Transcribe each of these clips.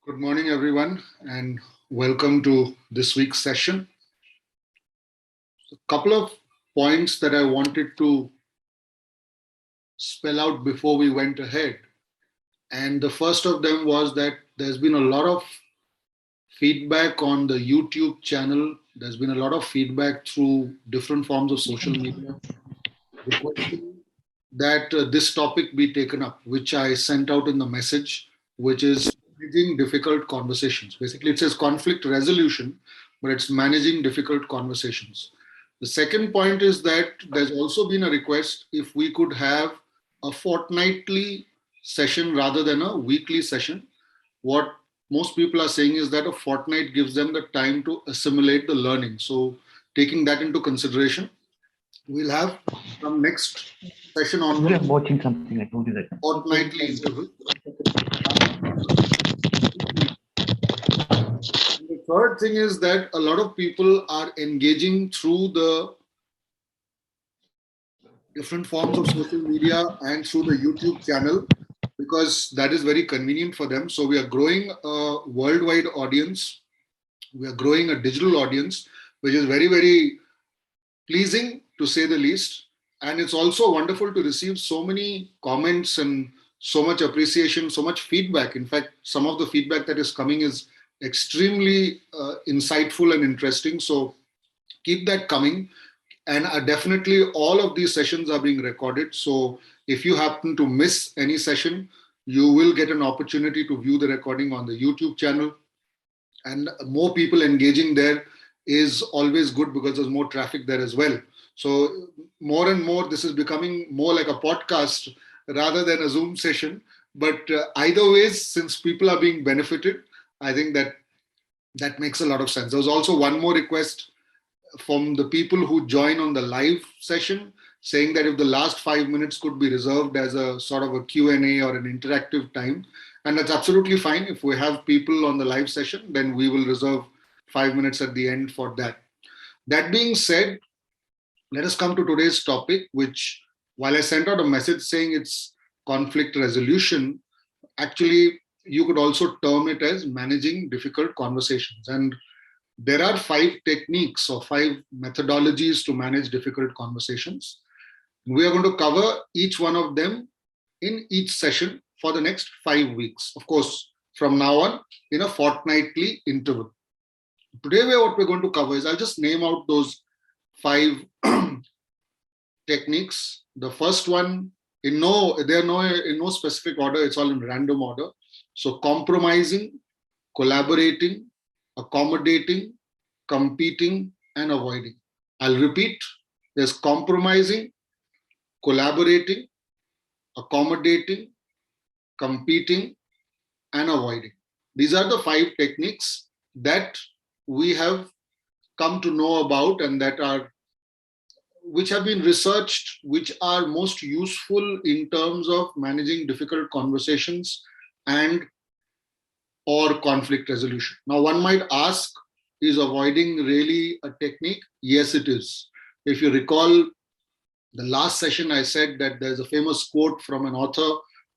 Good morning, everyone, and welcome to this week's session. A couple of points that I wanted to spell out before we went ahead. And the first of them was that there's been a lot of feedback on the YouTube channel. There's been a lot of feedback through different forms of social media requesting that this topic be taken up, which I sent out in the message, which is managing difficult conversations. Basically, it says conflict resolution, but it's managing difficult conversations. The second point is that there's also been a request if we could have a fortnightly session rather than a weekly session. What most people are saying is that a fortnight gives them the time to assimilate the learning. So, taking that into consideration, we'll have from next session Actually, onwards I'm watching something. I told you that. fortnightly interval. And the third thing is that a lot of people are engaging through the different forms of social media and through the YouTube channel because that is very convenient for them. So we are growing a worldwide audience. We are growing a digital audience, which is very, very pleasing to say the least. And it's also wonderful to receive so many comments and so much appreciation, so much feedback. In fact, some of the feedback that is coming is extremely insightful and interesting. So keep that coming. And definitely all of these sessions are being recorded. So if you happen to miss any session, you will get an opportunity to view the recording on the YouTube channel. And more people engaging there is always good because there's more traffic there as well. So more and more, this is becoming more like a podcast rather than a Zoom session. But either ways, since people are being benefited, I think that makes a lot of sense. There was also one more request from the people who join on the live session saying that if the last 5 minutes could be reserved as a sort of a Q&A or an interactive time, and that's absolutely fine. If we have people on the live session, then we will reserve 5 minutes at the end for that. That being said, let us come to today's topic, which while I sent out a message saying it's conflict resolution, actually you could also term it as managing difficult conversations. And there are 5 techniques or 5 methodologies to manage difficult conversations. We are going to cover each one of them in each session for the next 5 weeks. Of course, from now on, in a fortnightly interval. Today, what we're going to cover is I'll just name out those 5 techniques. The first one, they're in no specific order, it's all in random order. So compromising, collaborating, accommodating, competing, and avoiding. I'll repeat. There's compromising, collaborating, accommodating, competing, and avoiding. These are the 5 techniques that we have come to know about and which have been researched, which are most useful in terms of managing difficult conversations and or conflict resolution. Now, one might ask, is avoiding really a technique? Yes, it is. If you recall, the last session I said that there's a famous quote from an author,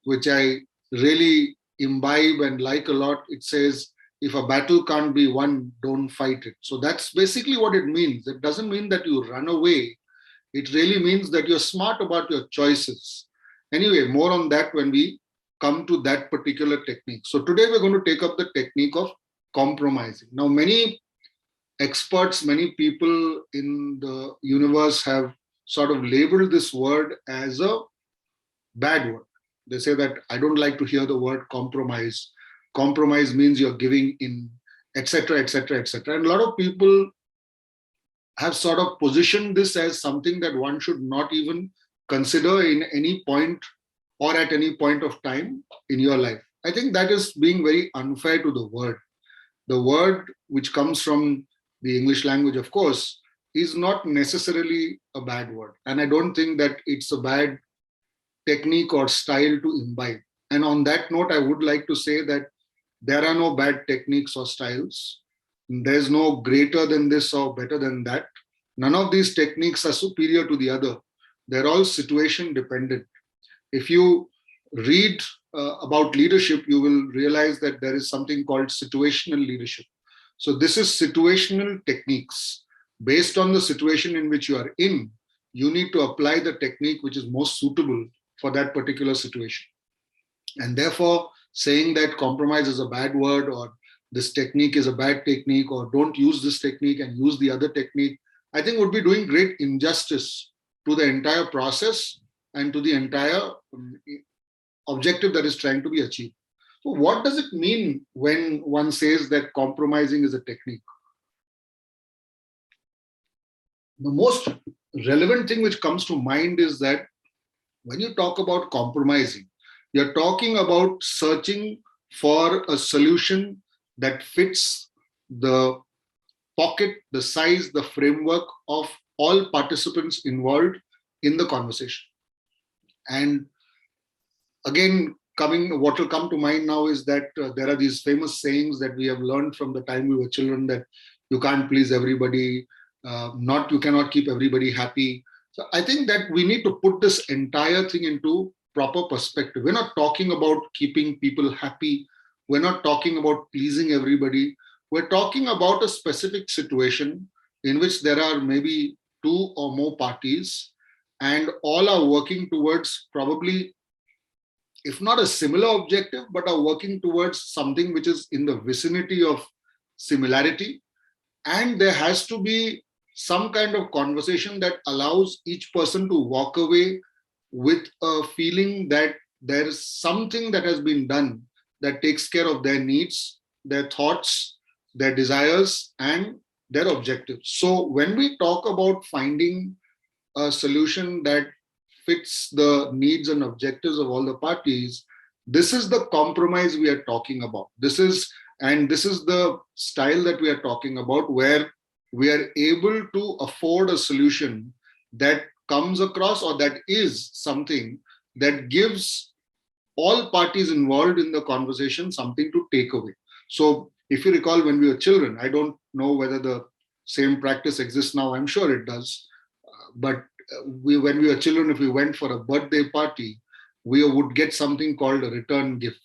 which I really imbibe and like a lot. It says, if a battle can't be won, don't fight it. So that's basically what it means. It doesn't mean that you run away. It really means that you're smart about your choices. Anyway, more on that when we come to that particular technique. So today we're going to take up the technique of compromising. Now, many experts, many people in the universe have sort of labeled this word as a bad word. They say that I don't like to hear the word compromise. Compromise means you're giving in, etc., etc., etc. And a lot of people have sort of positioned this as something that one should not even consider in any point or at any point of time in your life. I think that is being very unfair to the word. The word, which comes from the English language, of course, is not necessarily a bad word. And I don't think that it's a bad technique or style to imbibe. And on that note, I would like to say that there are no bad techniques or styles. There's no greater than this or better than that. None of these techniques are superior to the other. They're all situation dependent. If you read about leadership, you will realize that there is something called situational leadership. So this is situational techniques. Based on the situation in which you are in, you need to apply the technique which is most suitable for that particular situation. And therefore, saying that compromise is a bad word, or this technique is a bad technique, or don't use this technique and use the other technique, I think would be doing great injustice to the entire process and to the entire objective that is trying to be achieved. So, what does it mean when one says that compromising is a technique? The most relevant thing which comes to mind is that when you talk about compromising, you're talking about searching for a solution that fits the pocket, the size, the framework of all participants involved in the conversation. And again, what will come to mind now is that there are these famous sayings that we have learned from the time we were children, that you can't please everybody, you cannot keep everybody happy. So I think that we need to put this entire thing into proper perspective. We're not talking about keeping people happy. We're not talking about pleasing everybody. We're talking about a specific situation in which there are maybe two or more parties, and all are working towards probably, if not a similar objective, but are working towards something which is in the vicinity of similarity. And there has to be some kind of conversation that allows each person to walk away with a feeling that there is something that has been done that takes care of their needs, their thoughts, their desires, and their objectives. So when we talk about finding a solution that fits the needs and objectives of all the parties, this is the compromise we are talking about. This is the style that we are talking about, where we are able to afford a solution that comes across, or that is something that gives all parties involved in the conversation something to take away. So if you recall, when we were children, I don't know whether the same practice exists now, I'm sure it does, but when we were children, if we went for a birthday party, we would get something called a return gift.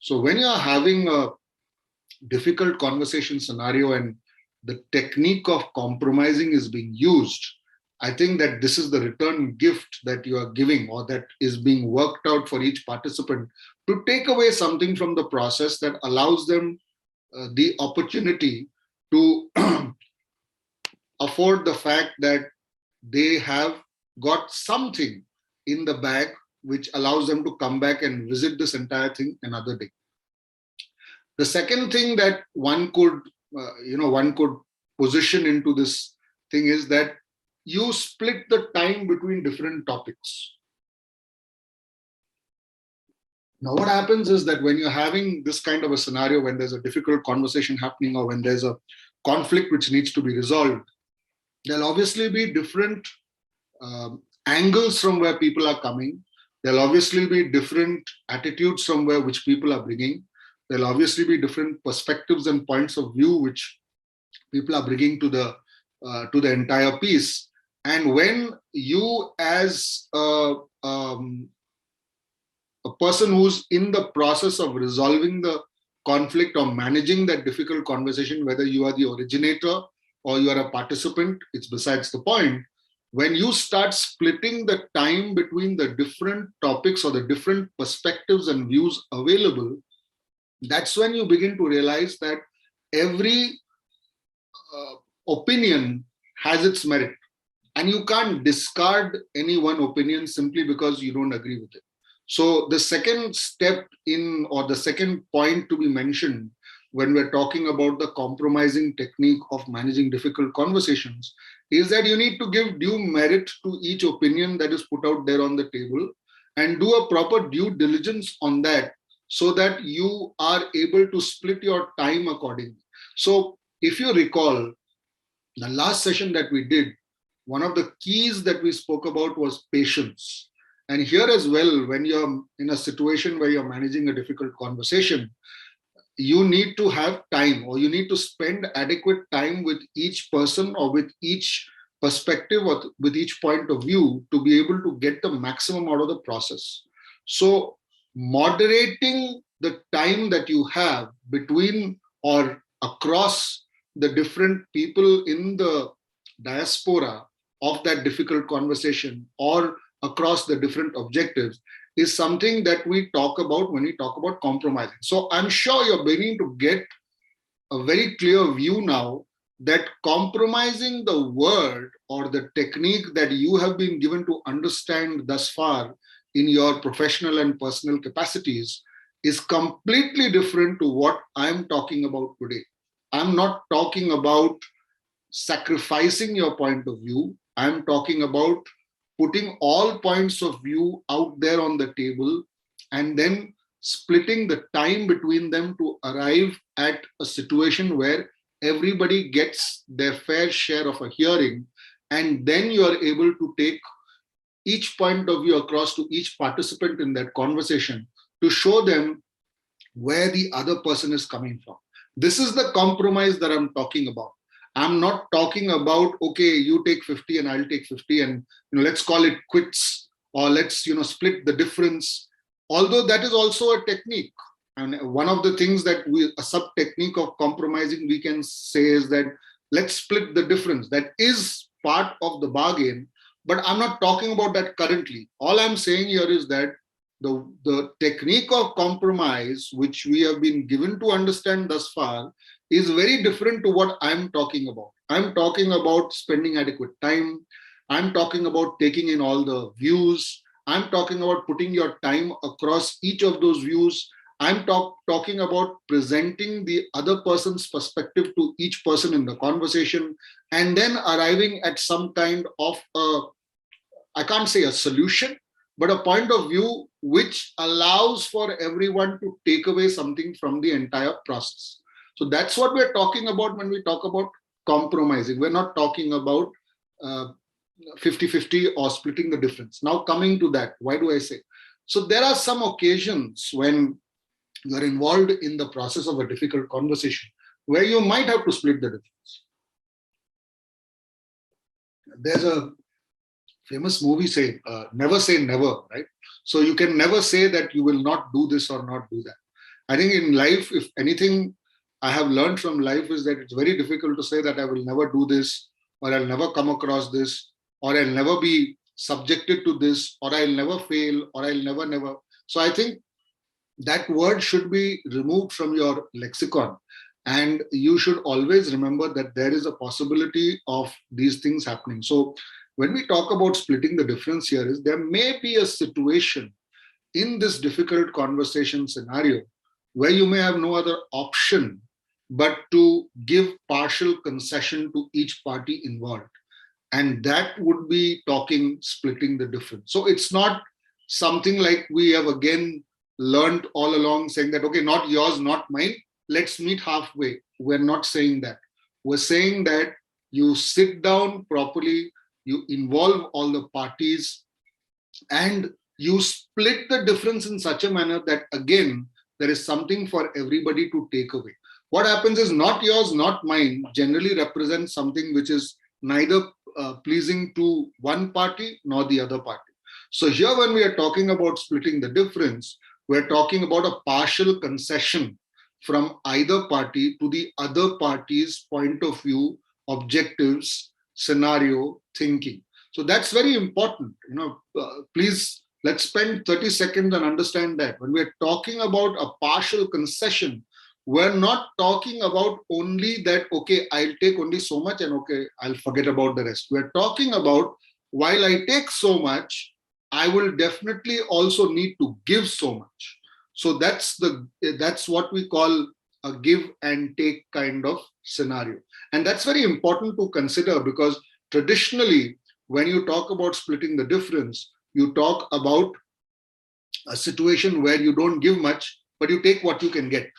So when you are having a difficult conversation scenario and the technique of compromising is being used, I think that this is the return gift that you are giving, or that is being worked out for each participant, to take away something from the process that allows them the opportunity to afford the fact that they have got something in the bag which allows them to come back and visit this entire thing another day. The second thing that one could position into this thing is that you split the time between different topics. Now, what happens is that when you're having this kind of a scenario, when there's a difficult conversation happening, or when there's a conflict which needs to be resolved, there'll obviously be different angles from where people are coming. There'll obviously be different attitudes from which people are bringing. There'll obviously be different perspectives and points of view which people are bringing to the entire piece. And when you, as a person who's in the process of resolving the conflict or managing that difficult conversation, whether you are the originator or you are a participant, it's besides the point. When you start splitting the time between the different topics or the different perspectives and views available, that's when you begin to realize that every opinion has its merit, and you can't discard any one opinion simply because you don't agree with it. So the second step in, or the second point to be mentioned when we're talking about the compromising technique of managing difficult conversations, is that you need to give due merit to each opinion that is put out there on the table, and do a proper due diligence on that, so that you are able to split your time accordingly. So if you recall, the last session that we did, one of the keys that we spoke about was patience. And here as well, when you're in a situation where you're managing a difficult conversation, you need to have time, or you need to spend adequate time with each person, or with each perspective, or with each point of view, to be able to get the maximum out of the process. So moderating the time that you have between or across the different people in the diaspora of that difficult conversation or across the different objectives is something that we talk about when we talk about compromising. So I'm sure you're beginning to get a very clear view now that compromising the word or the technique that you have been given to understand thus far in your professional and personal capacities is completely different to what I'm talking about today. I'm not talking about sacrificing your point of view. I'm talking about putting all points of view out there on the table and then splitting the time between them to arrive at a situation where everybody gets their fair share of a hearing, and then you are able to take each point of view across to each participant in that conversation to show them where the other person is coming from. This is the compromise that I'm talking about. I'm not talking about, okay, you take 50 and I'll take 50 and let's call it quits, or let's split the difference. Although that is also a technique. And one of the things that a sub technique of compromising we can say is that let's split the difference. That is part of the bargain, but I'm not talking about that currently. All I'm saying here is that the technique of compromise, which we have been given to understand thus far, is very different to what I'm talking about. I'm talking about spending adequate time. I'm talking about taking in all the views. I'm talking about putting your time across each of those views. I'm talking about presenting the other person's perspective to each person in the conversation, and then arriving at some kind of I can't say a solution, but a point of view which allows for everyone to take away something from the entire process. So that's what we're talking about when we talk about compromising. We're not talking about 50-50 or splitting the difference. Now coming to that, why do I say? So there are some occasions when you're involved in the process of a difficult conversation where you might have to split the difference. There's a famous movie saying, never say never, right? So you can never say that you will not do this or not do that. I think in life, if anything I have learned from life is that it's very difficult to say that I will never do this, or I'll never come across this, or I'll never be subjected to this, or I'll never fail, or I'll never. So I think that word should be removed from your lexicon. And you should always remember that there is a possibility of these things happening. So when we talk about splitting the difference here is there may be a situation in this difficult conversation scenario where you may have no other option but to give partial concession to each party involved. And that would be talking splitting the difference. So it's not something like we have again learned all along saying that, okay, not yours, not mine, let's meet halfway. We're not saying that. We're saying that you sit down properly, you involve all the parties, and you split the difference in such a manner that, again, there is something for everybody to take away. What happens is not yours, not mine generally represents something which is neither pleasing to one party nor the other party. So here when we are talking about splitting the difference, we're talking about a partial concession from either party to the other party's point of view, objectives, scenario, thinking. So that's very important. Please let's spend 30 seconds and understand that when we're talking about a partial concession, we're not talking about only that, okay, I'll take only so much and okay, I'll forget about the rest. We're talking about while I take so much, I will definitely also need to give so much. So that's what we call a give and take kind of scenario. And that's very important to consider because traditionally, when you talk about splitting the difference, you talk about a situation where you don't give much, but you take what you can get.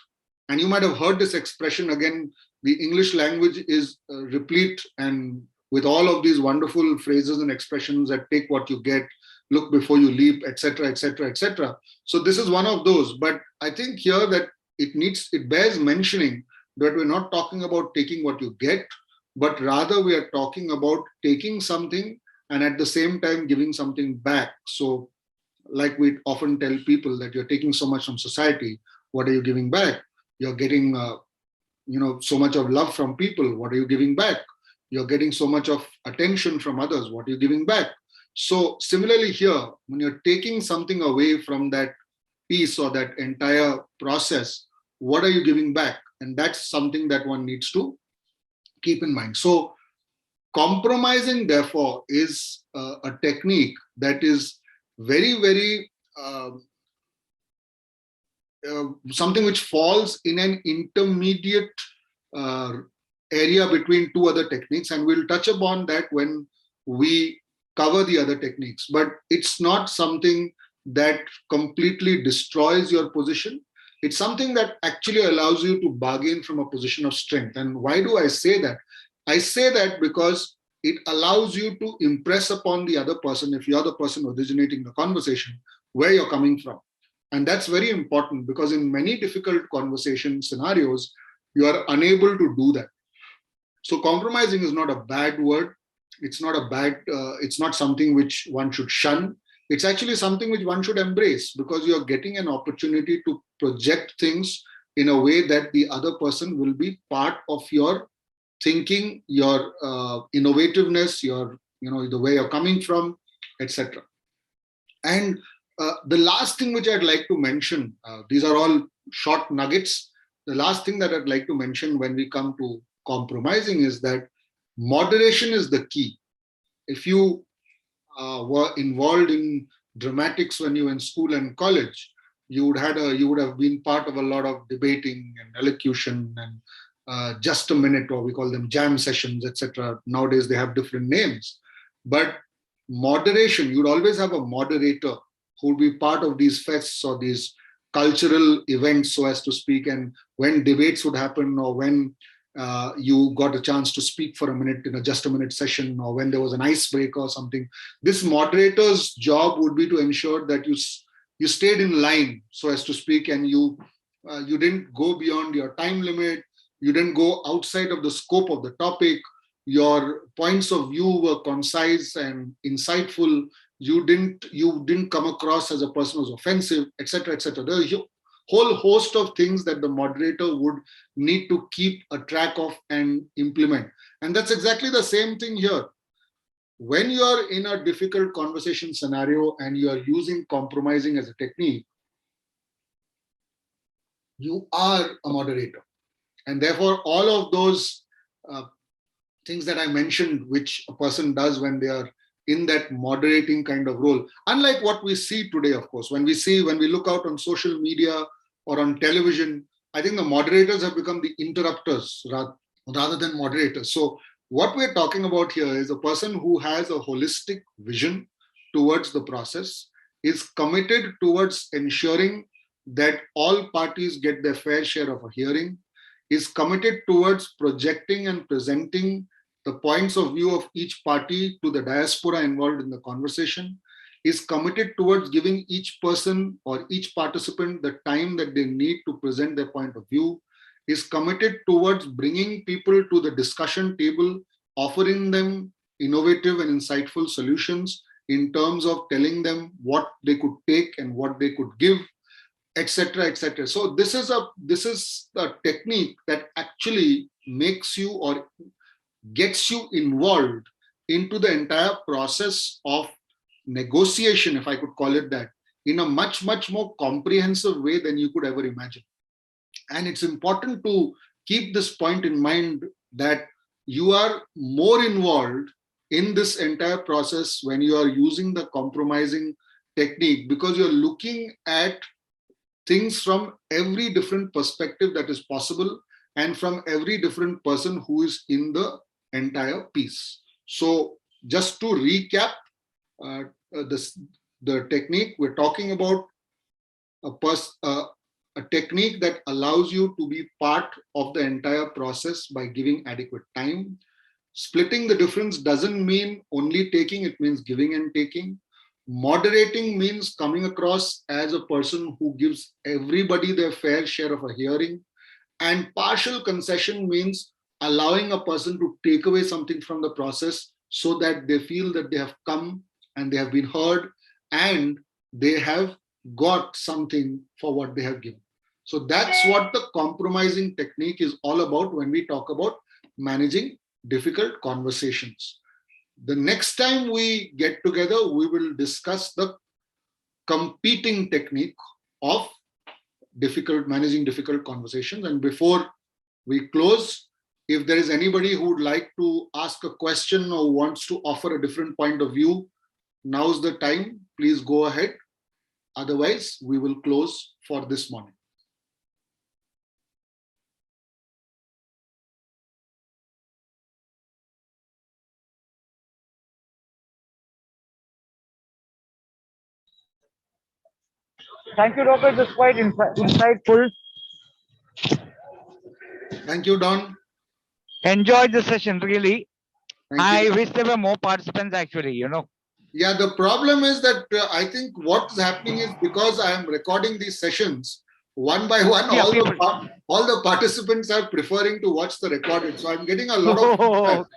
And you might have heard this expression again. The English language is replete and with all of these wonderful phrases and expressions that take what you get, look before you leap, etc., etc., etc. So this is one of those. But I think here that it bears mentioning that we're not talking about taking what you get, but rather we are talking about taking something and at the same time giving something back. So like we often tell people that you're taking so much from society, what are you giving back? You're getting so much of love from people, what are you giving back? You're getting so much of attention from others, what are you giving back? So similarly here, when you're taking something away from that piece or that entire process, what are you giving back? And that's something that one needs to keep in mind. So compromising, therefore, is a technique that is very, very something which falls in an intermediate uh, area between two other techniques, and we'll touch upon that when we cover the other techniques. But it's not something that completely destroys your position. It's something that actually allows you to bargain from a position of strength. And why do I say that? I say that because it allows you to impress upon the other person, if you're the person originating the conversation, where you're coming from. And that's very important, because in many difficult conversation scenarios, you are unable to do that. So compromising is not a bad word. It's not something which one should shun. It's actually something which one should embrace, because you're getting an opportunity to project things in a way that the other person will be part of your thinking, your innovativeness, your, the way you're coming from, etc. And the last thing which I'd like to mention, these are all short nuggets. The last thing that I'd like to mention when we come to compromising is that moderation is the key. If you were involved in dramatics when you were in school and college, you would have been part of a lot of debating and elocution and just a minute, or we call them jam sessions, etc. Nowadays they have different names. But moderation, you'd always have a moderator who would be part of these fests or these cultural events, so as to speak. And when debates would happen, or when you got a chance to speak for a minute in a just a minute session, or when there was an icebreaker or something, this moderator's job would be to ensure that you stayed in line, so as to speak, and you didn't go beyond your time limit, you didn't go outside of the scope of the topic, your points of view were concise and insightful, you didn't come across as a person who's offensive, etc., etc. There's a whole host of things that the moderator would need to keep a track of and implement. And that's exactly the same thing here. When you're in a difficult conversation scenario and you are using compromising as a technique, you are a moderator. And therefore, all of those things that I mentioned, which a person does when they are in that moderating kind of role, unlike what we see today, of course, when we look out on social media or on television, I think the moderators have become the interrupters rather than moderators. So what we're talking about here is a person who has a holistic vision towards the process, is committed towards ensuring that all parties get their fair share of a hearing, is committed towards projecting and presenting the points of view of each party to the diaspora involved in the conversation, is committed towards giving each person or each participant the time that they need to present their point of view, is committed towards bringing people to the discussion table, offering them innovative and insightful solutions in terms of telling them what they could take and what they could give, etc., etc. So this is a technique that actually makes you or gets you involved into the entire process of negotiation, if I could call it that, in a much, much more comprehensive way than you could ever imagine. And it's important to keep this point in mind, that you are more involved in this entire process when you are using the compromising technique, because you're looking at things from every different perspective that is possible, and from every different person who is in the entire piece. So just to recap, the technique we're talking about, a technique that allows you to be part of the entire process by giving adequate time. Splitting the difference doesn't mean only taking, it means giving and taking. Moderating means coming across as a person who gives everybody their fair share of a hearing. And partial concession means allowing a person to take away something from the process so that they feel that they have come and they have been heard, and they have got something for what they have given. So that's what the compromising technique is all about when we talk about managing difficult conversations. The next time we get together, we will discuss the competing technique of managing difficult conversations. And before we close, if there is anybody who would like to ask a question or wants to offer a different point of view, now's the time. Please go ahead. Otherwise, we will close for this morning. Thank you, Doctor. It was quite insightful. Thank you, Don. Enjoyed the session, really. Thank I you. wish there were more participants, actually, Yeah, the problem is that I think what's happening is because I am recording these sessions, one by one, Yeah, all the participants are preferring to watch the recorded. So I'm getting a lot of feedback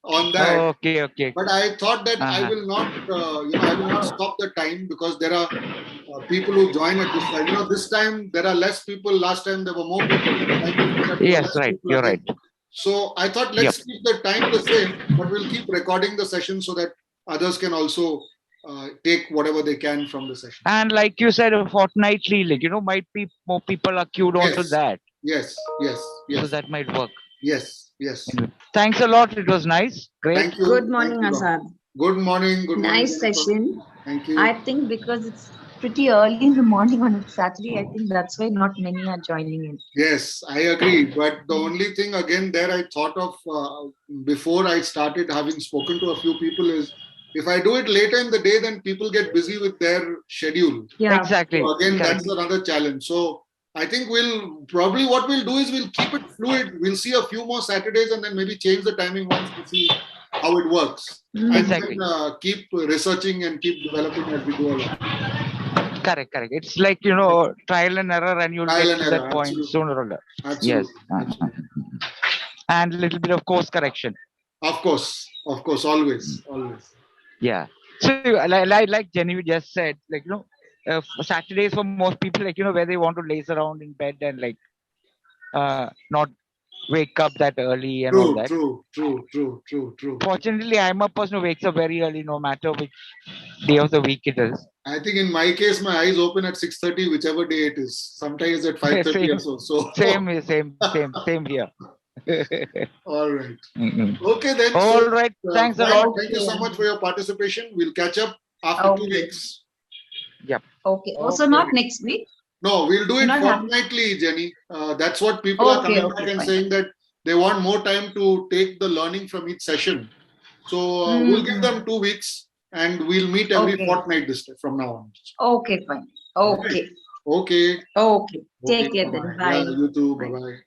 on that. Okay. But I thought that I will not, I will not stop the time because there are people who join at this time. This time there are less people. Last time there were more people. The time before that there were Yes, less right. people You're again. right. So I thought let's keep the time the same, but we'll keep recording the session so that others can also take whatever they can from the session. And like you said, fortnightly, might be more people are queued onto that. Yes. So that might work. Yes. Anyway, thanks a lot. It was nice. Great. Thank you. Good morning, Azad. Good morning. Nice session. Thank you. I think because it's pretty early in the morning on a Saturday, I think that's why not many are joining in. Yes, I agree. But the only thing again there I thought of before I started having spoken to a few people is if I do it later in the day, then people get busy with their schedule. Yeah. Exactly. So again, Correct. That's another challenge. So I think we'll probably what we'll do is we'll keep it fluid. We'll see a few more Saturdays and then maybe change the timing once to see how it works. Exactly. And then keep researching and keep developing as we go along. Correct. It's like, trial and error, and you'll get to that point sooner or later. Absolutely. Yes. And a little bit of course correction. Of course, always. Yeah. So like Jenny just said, Saturdays for most people, where they want to laze around in bed and not wake up that early and all that. True. Fortunately, I'm a person who wakes up very early, no matter which day of the week it is. I think in my case, my eyes open at 6:30, whichever day it is. Sometimes at 5:30 or so. Same here. All right. Okay then. All right. Thanks a lot. Thank you so much for your participation. We'll catch up after 2 weeks. Yep. Okay. Also not next week? No, we'll do it fortnightly, Jenny. That's what people are coming back and saying that they want more time to take the learning from each session. So we'll give them 2 weeks and we'll meet every fortnight from now on. Okay, fine. Okay. Okay. Take care then. Bye. Yeah, you too. Bye-bye.